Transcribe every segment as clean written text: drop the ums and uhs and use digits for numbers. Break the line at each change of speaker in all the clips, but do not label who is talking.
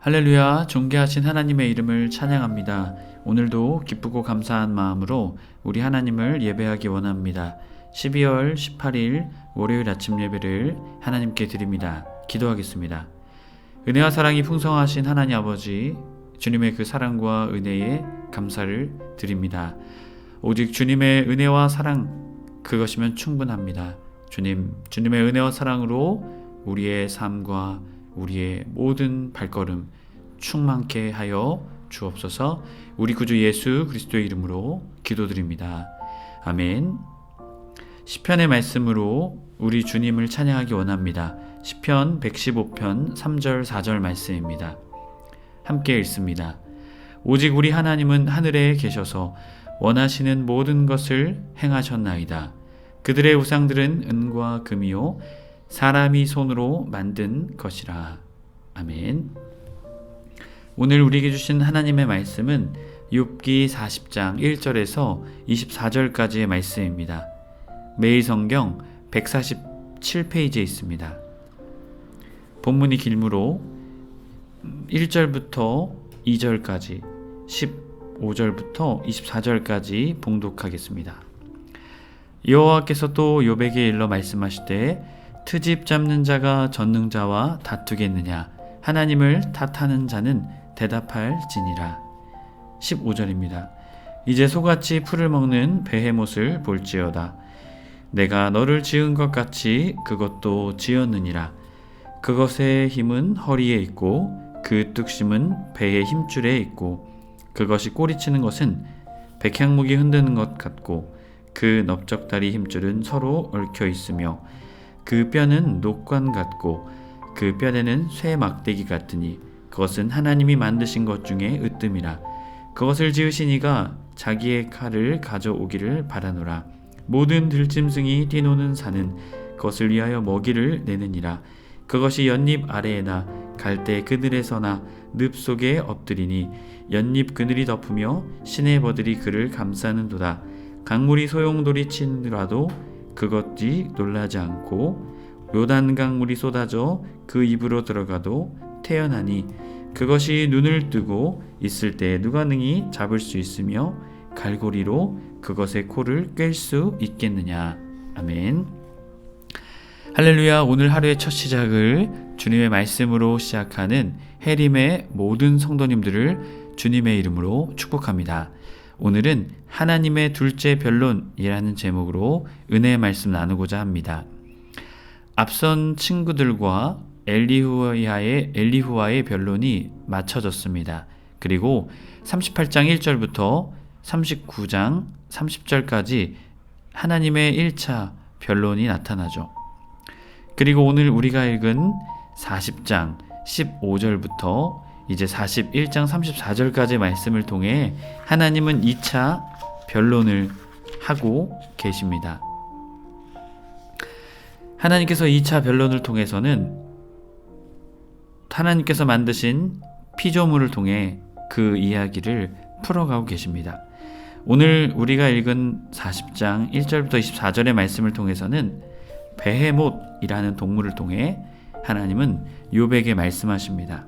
할렐루야, 존귀하신 하나님의 이름을 찬양합니다. 오늘도 기쁘고 감사한 마음으로 우리 하나님을 예배하기 원합니다. 12월 18일 월요일 아침 예배를 하나님께 드립니다. 기도하겠습니다. 은혜와 사랑이 풍성하신 하나님 아버지, 주님의 그 사랑과 은혜에 감사를 드립니다. 오직 주님의 은혜와 사랑, 그것이면 충분합니다. 주님의 은혜와 사랑으로 우리의 삶과 우리의 모든 발걸음 충만케 하여 주옵소서. 우리 구주 예수 그리스도의 이름으로 기도드립니다. 아멘. 시편의 말씀으로 우리 주님을 찬양하기 원합니다. 시편 115편 3절 4절 말씀입니다. 함께 읽습니다. 오직 우리 하나님은 하늘에 계셔서 원하시는 모든 것을 행하셨나이다. 그들의 우상들은 은과 금이요 사람이 손으로 만든 것이라. 아멘. 오늘 우리에게 주신 하나님의 말씀은 욥기 40장 1절에서 24절까지의 말씀입니다. 매일 성경 147페이지에 있습니다. 본문이 길므로 1절부터 2절까지 15절부터 24절까지 봉독하겠습니다. 여호와께서 또 욥에게 일러 말씀하시되 트집 잡는 자가 전능자와 다투겠느냐? 하나님을 탓하는 자는 대답할지니라. 15절입니다. 이제 소같이 풀을 먹는 베헤못을 볼지어다. 내가 너를 지은 것 같이 그것도 지었느니라. 그것의 힘은 허리에 있고 그 뚝심은 배의 힘줄에 있고 그것이 꼬리치는 것은 백향목이 흔드는 것 같고 그 넓적다리 힘줄은 서로 얽혀 있으며 그 뼈는 녹관 같고 그 뼈대는 쇠 막대기 같으니 그것은 하나님이 만드신 것 중에 으뜸이라. 그것을 지으신 이가 자기의 칼을 가져오기를 바라노라. 모든 들짐승이 뛰노는 산은 그것을 위하여 먹이를 내느니라. 그것이 연잎 아래에나 갈대 그늘에서나 늪 속에 엎드리니 연잎 그늘이 덮으며 시내버들이 그를 감싸는도다. 강물이 소용돌이 치더라도 그것이 놀라지 않고 요단강 물이 쏟아져 그 입으로 들어가도 태어나니 그것이 눈을 뜨고 있을 때 누가 능히 잡을 수 있으며 갈고리로 그것의 코를 꿰 수 있겠느냐. 아멘. 할렐루야. 오늘 하루의 첫 시작을 주님의 말씀으로 시작하는 해림의 모든 성도님들을 주님의 이름으로 축복합니다. 오늘은 하나님의 둘째 변론이라는 제목으로 은혜의 말씀 나누고자 합니다. 앞선 친구들과 엘리후와의 변론이 맞춰졌습니다. 그리고 38장 1절부터 39장 30절까지 하나님의 1차 변론이 나타나죠. 그리고 오늘 우리가 읽은 40장 15절부터 이제 41장 34절까지의 말씀을 통해 하나님은 2차 변론을 하고 계십니다. 하나님께서 2차 변론을 통해서는 하나님께서 만드신 피조물을 통해 그 이야기를 풀어가고 계십니다. 오늘 우리가 읽은 40장 1절부터 24절의 말씀을 통해서는 베헤못이라는 동물을 통해 하나님은 욥에게 말씀하십니다.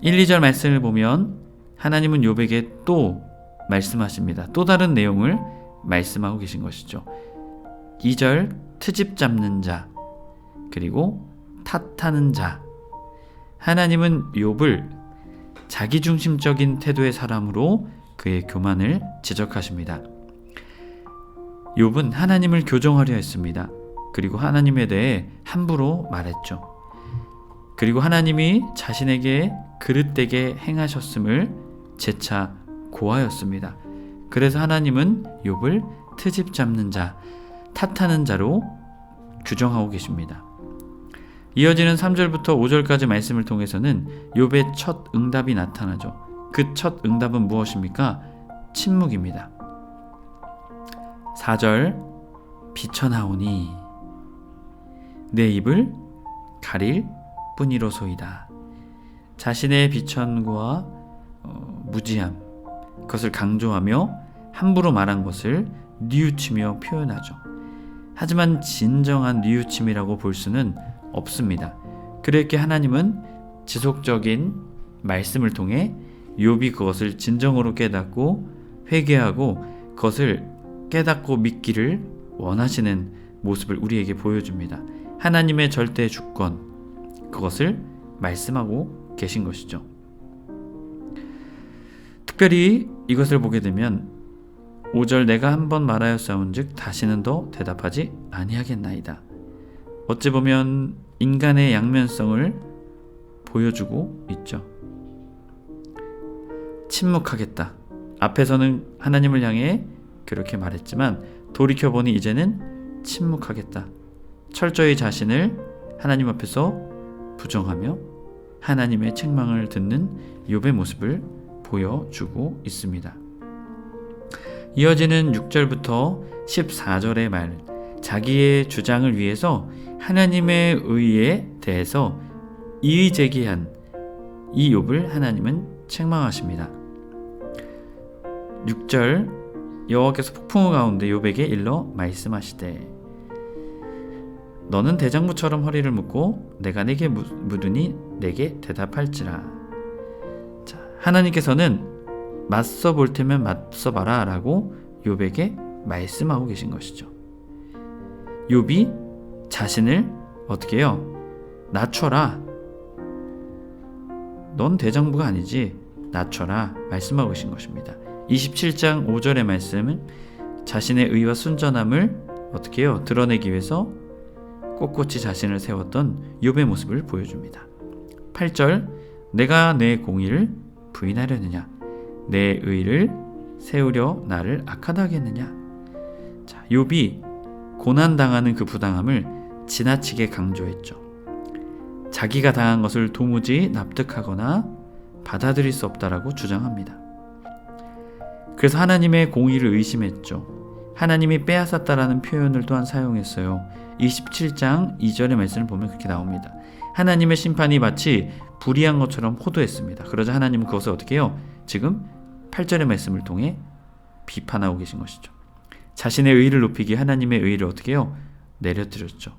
1, 2절 말씀을 보면 하나님은 욥에게 또 말씀하십니다. 또 다른 내용을 말씀하고 계신 것이죠. 2절 트집 잡는 자, 그리고 탓하는 자. 하나님은 욥을 자기중심적인 태도의 사람으로 그의 교만을 지적하십니다. 욥은 하나님을 교정하려 했습니다. 그리고 하나님에 대해 함부로 말했죠. 그리고 하나님이 자신에게 그릇되게 행하셨음을 재차 고하였습니다. 그래서 하나님은 욥을 트집 잡는 자, 탓하는 자로 규정하고 계십니다. 이어지는 3절부터 5절까지 말씀을 통해서는 욥의 첫 응답이 나타나죠. 그 첫 응답은 무엇입니까? 침묵입니다. 4절 비천하오니 내 입을 가릴 뿐이로소이다. 자신의 비천과 무지함, 그것을 강조하며 함부로 말한 것을 뉘우치며 표현하죠. 하지만 진정한 뉘우침이라고 볼 수는 없습니다. 그렇게 하나님은 지속적인 말씀을 통해 욥이 그것을 진정으로 깨닫고 회개하고 그것을 깨닫고 믿기를 원하시는 모습을 우리에게 보여줍니다. 하나님의 절대 주권, 그것을 말씀하고 계신 것이죠. 특별히 이것을 보게 되면 5절 내가 한번 말하였사온즉 다시는 더 대답하지 아니하겠나이다. 어찌 보면 인간의 양면성을 보여주고 있죠. 침묵하겠다. 앞에서는 하나님을 향해 그렇게 말했지만 돌이켜보니 이제는 침묵하겠다. 철저히 자신을 하나님 앞에서 부정하며 하나님의 책망을 듣는 욥의 모습을 보여주고 있습니다. 이어지는 6절부터 14절의 말, 자기의 주장을 위해서 하나님의 의에 대해서 이의 제기한 이 욥을 하나님은 책망하십니다. 6절 여호와께서 폭풍우 가운데 욥에게 일러 말씀하시되 너는 대장부처럼 허리를 묶고 내가 네게 묻으니 내게 대답할지라. 자, 하나님께서는 맞서 볼 테면 맞서 봐라 라고 욥에게 말씀하고 계신 것이죠. 욥이 자신을 어떻게 해요? 낮춰라. 넌 대장부가 아니지. 낮춰라 말씀하고 계신 것입니다. 27장 5절의 말씀은 자신의 의와 순전함을 어떻게 해요? 드러내기 위해서 꼿꼿이 자신을 세웠던 욥의 모습을 보여줍니다. 8절 내가 내 공의를 부인하려느냐 내 의를 세우려 나를 악하다 하겠느냐. 자, 욥이 고난당하는 그 부당함을 지나치게 강조했죠. 자기가 당한 것을 도무지 납득하거나 받아들일 수 없다라고 주장합니다. 그래서 하나님의 공의를 의심했죠. 하나님이 빼앗았다라는 표현을 또한 사용했어요. 27장 2절의 말씀을 보면 그렇게 나옵니다. 하나님의 심판이 마치 불의한 것처럼 호도했습니다. 그러자 하나님은 그것을 어떻게 해요? 지금 8절의 말씀을 통해 비판하고 계신 것이죠. 자신의 의를 높이기 하나님의 의를 어떻게 해요? 내려드렸죠.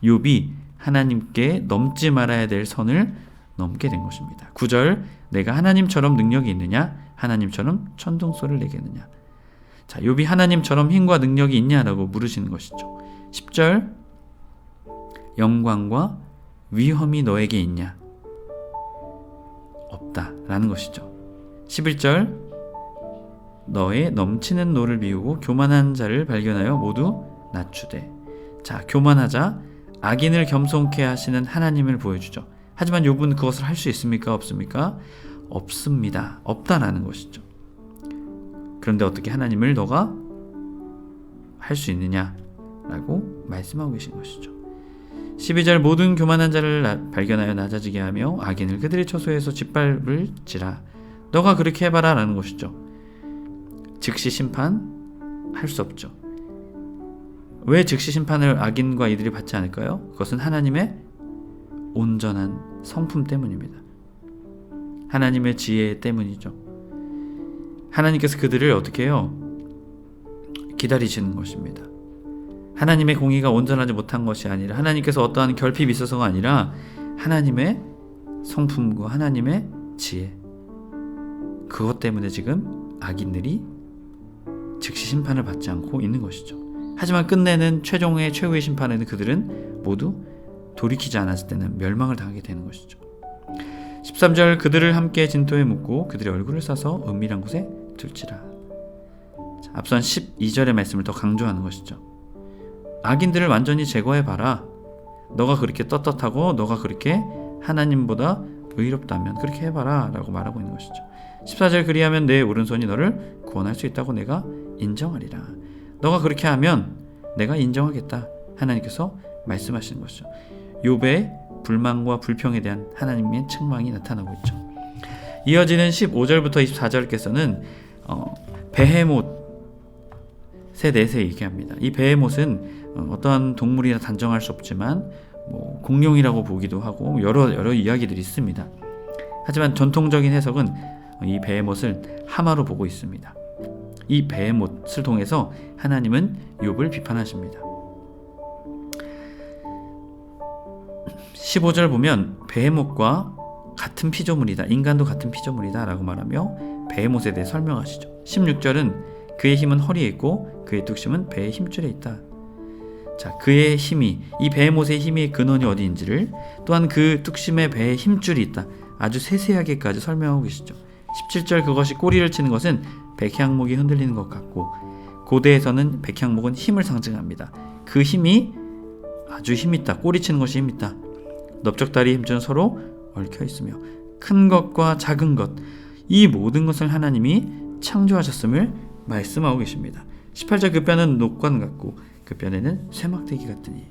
욥이 하나님께 넘지 말아야 될 선을 넘게 된 것입니다. 9절 내가 하나님처럼 능력이 있느냐? 하나님처럼 천둥소리를 내겠느냐? 자, 욥이 하나님처럼 힘과 능력이 있냐라고 물으시는 것이죠. 10절 영광과 위엄이 너에게 있냐? 없다라는 것이죠. 11절 너의 넘치는 노를 비우고 교만한 자를 발견하여 모두 낮추되. 자, 교만하자 악인을 겸손케 하시는 하나님을 보여주죠. 하지만 욥은 그것을 할 수 있습니까? 없습니까? 없습니다. 없다라는 것이죠. 그런데 어떻게 하나님을 너가 할 수 있느냐라고 말씀하고 계신 것이죠. 12절 모든 교만한 자를 발견하여 낮아지게 하며 악인을 그들의 처소에서 짓밟을지라. 너가 그렇게 해봐라 라는 것이죠. 즉시 심판할 수 없죠. 왜 즉시 심판을 악인과 이들이 받지 않을까요? 그것은 하나님의 온전한 성품 때문입니다. 하나님의 지혜 때문이죠. 하나님께서 그들을 어떻게 해요? 기다리시는 것입니다. 하나님의 공의가 온전하지 못한 것이 아니라 하나님께서 어떠한 결핍이 있어서가 아니라 하나님의 성품과 하나님의 지혜, 그것 때문에 지금 악인들이 즉시 심판을 받지 않고 있는 것이죠. 하지만 끝내는 최종의 최후의 심판에는 그들은 모두 돌이키지 않았을 때는 멸망을 당하게 되는 것이죠. 13절 그들을 함께 진토에 묻고 그들의 얼굴을 싸서 은밀한 곳에 둘지라. 자, 앞선 12절의 말씀을 더 강조하는 것이죠. 악인들을 완전히 제거해봐라. 너가 그렇게 떳떳하고 너가 그렇게 하나님보다 의롭다면 그렇게 해봐라 라고 말하고 있는 것이죠. 14절 그리하면 내 오른손이 너를 구원할 수 있다고 내가 인정하리라. 너가 그렇게 하면 내가 인정하겠다. 하나님께서 말씀하시는 것이죠. 욥의 불만과 불평에 대한 하나님의 책망이 나타나고 있죠. 이어지는 15절부터 24절께서는 베헤못에 대해서 얘기합니다. 이 베헤못은 어떠한 동물이나 단정할 수 없지만 공룡이라고 보기도 하고 여러 이야기들이 있습니다. 하지만 전통적인 해석은 이 베헤못을 하마로 보고 있습니다. 이 베헤못을 통해서 하나님은 욥을 비판하십니다. 15절 보면 베헤못과 같은 피조물이다. 인간도 같은 피조물이다 라고 말하며 베헤못에 대해 설명하시죠. 16절은 그의 힘은 허리에 있고 그의 뚝심은 배의 힘줄에 있다. 자, 그의 힘이, 이 베헤못의 힘의 근원이 어디인지를, 또한 그 뚝심의 배에 힘줄이 있다. 아주 세세하게까지 설명하고 계시죠. 17절 그것이 꼬리를 치는 것은 백향목이 흔들리는 것 같고, 고대에서는 백향목은 힘을 상징합니다. 그 힘이 아주 힘있다. 꼬리 치는 것이 힘있다. 넓적다리 힘줄은 서로 얽혀 있으며 큰 것과 작은 것, 이 모든 것을 하나님이 창조하셨음을 말씀하고 계십니다. 18절 그 뼈는 녹관 같고 그 뼈에는 쇠막대기 같으니.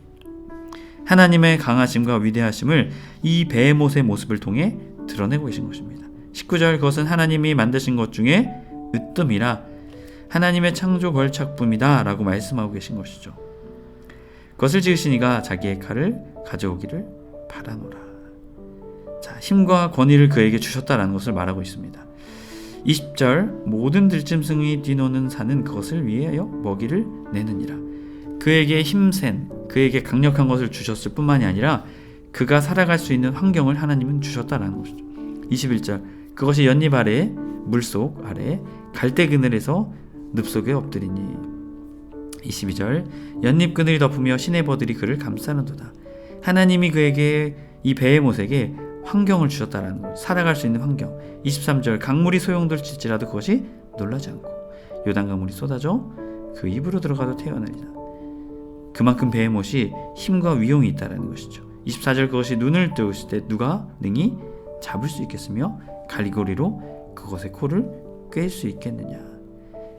하나님의 강하심과 위대하심을 이 베헤못의 모습을 통해 드러내고 계신 것입니다. 19절 그것은 하나님이 만드신 것 중에 으뜸이라 하나님의 창조 걸작품이다 라고 말씀하고 계신 것이죠. 그것을 지으신 이가 자기의 칼을 가져오기를 바라노라. 자, 힘과 권위를 그에게 주셨다라는 것을 말하고 있습니다. 20절 모든 들짐승이 뛰노는 산은 그것을 위하여 먹이를 내느니라. 그에게 힘센, 그에게 강력한 것을 주셨을 뿐만이 아니라 그가 살아갈 수 있는 환경을 하나님은 주셨다라는 것이죠. 21절 그것이 연잎 아래 물속 아래 갈대 그늘에서 늪속에 엎드리니. 22절 연잎 그늘이 덮으며 시내버들이 그를 감싸는도다. 하나님이 그에게, 이 베헤못에게 환경을 주셨다라는 것, 살아갈 수 있는 환경. 23절 강물이 소용돌칠지라도 그것이 놀라지 않고 요단강물이 쏟아져 그 입으로 들어가도 태어나리라. 그만큼 베헤못이 힘과 위용이 있다는 것이죠. 24절 그것이 눈을 뜨실 때 누가 능히 잡을 수 있겠으며 갈고리로 그것의 코를 꿰일 수 있겠느냐.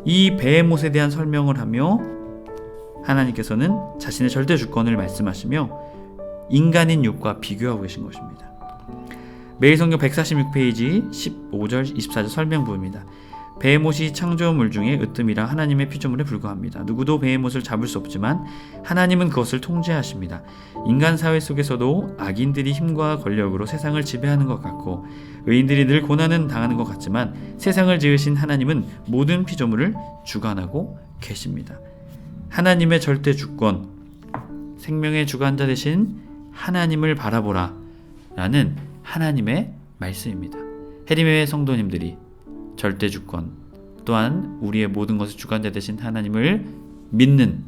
이 베헤못에 대한 설명을 하며 하나님께서는 자신의 절대 주권을 말씀하시며 인간인 욥과 비교하고 계신 것입니다. 매일성경 146페이지 15절 24절 설명부입니다. 베헤못이 창조물 중에 으뜸이라 하나님의 피조물에 불과합니다. 누구도 베헤못을 잡을 수 없지만 하나님은 그것을 통제하십니다. 인간 사회 속에서도 악인들이 힘과 권력으로 세상을 지배하는 것 같고 의인들이 늘 고난은 당하는 것 같지만 세상을 지으신 하나님은 모든 피조물을 주관하고 계십니다. 하나님의 절대 주권, 생명의 주관자 되신 하나님을 바라보라 라는 하나님의 말씀입니다. 해림의 성도님들이 절대 주권, 또한 우리의 모든 것을 주관자 되신 하나님을 믿는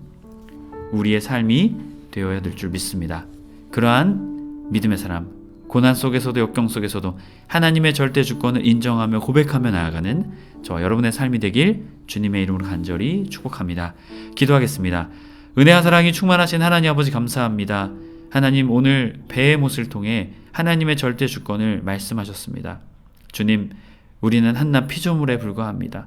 우리의 삶이 되어야 될 줄 믿습니다. 그러한 믿음의 사람, 고난 속에서도 역경 속에서도 하나님의 절대 주권을 인정하며 고백하며 나아가는 저와 여러분의 삶이 되길 주님의 이름으로 간절히 축복합니다. 기도하겠습니다. 은혜와 사랑이 충만하신 하나님 아버지 감사합니다. 하나님, 오늘 베헤못을 통해 하나님의 절대 주권을 말씀하셨습니다. 주님, 우리는 한낱 피조물에 불과합니다.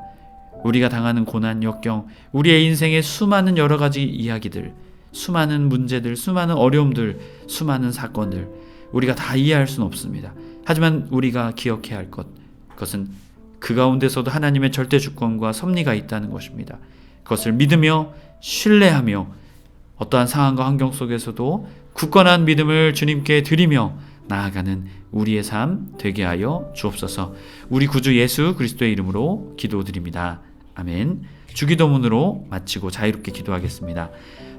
우리가 당하는 고난, 역경, 우리의 인생의 수많은 여러 가지 이야기들, 수많은 문제들, 수많은 어려움들, 수많은 사건들, 우리가 다 이해할 수는 없습니다. 하지만 우리가 기억해야 할 것, 그것은 그 가운데서도 하나님의 절대 주권과 섭리가 있다는 것입니다. 그것을 믿으며 신뢰하며 어떠한 상황과 환경 속에서도 굳건한 믿음을 주님께 드리며 나아가는 우리의 삶 되게 하여 주옵소서. 우리 구주 예수 그리스도의 이름으로 기도드립니다. 아멘. 주기도문으로 마치고 자유롭게 기도하겠습니다.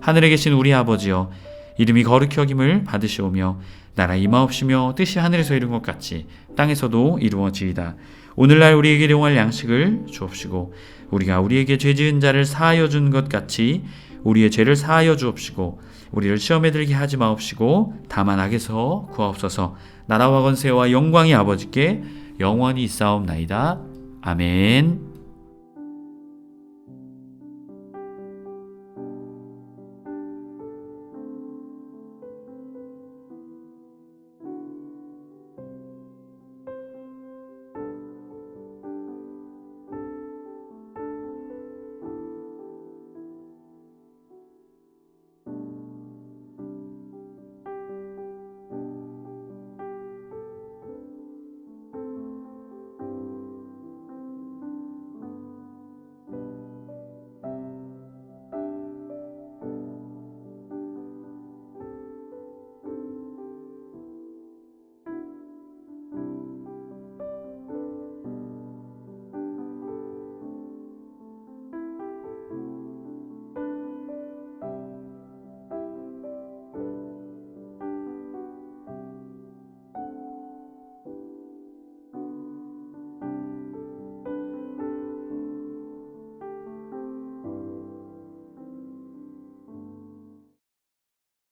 하늘에 계신 우리 아버지여, 이름이 거룩히 여김을 받으시오며 나라 임하옵시며 뜻이 하늘에서 이룬 것 같이 땅에서도 이루어지이다. 오늘날 우리에게 일용할 양식을 주옵시고 우리가 우리에게 죄 지은 자를 사하여 준 것 같이 우리의 죄를 사하여 주옵시고 우리를 시험에 들게 하지 마옵시고 다만 악에서 구하옵소서. 나라와 권세와 영광이 아버지께 영원히 있사옵나이다. 아멘.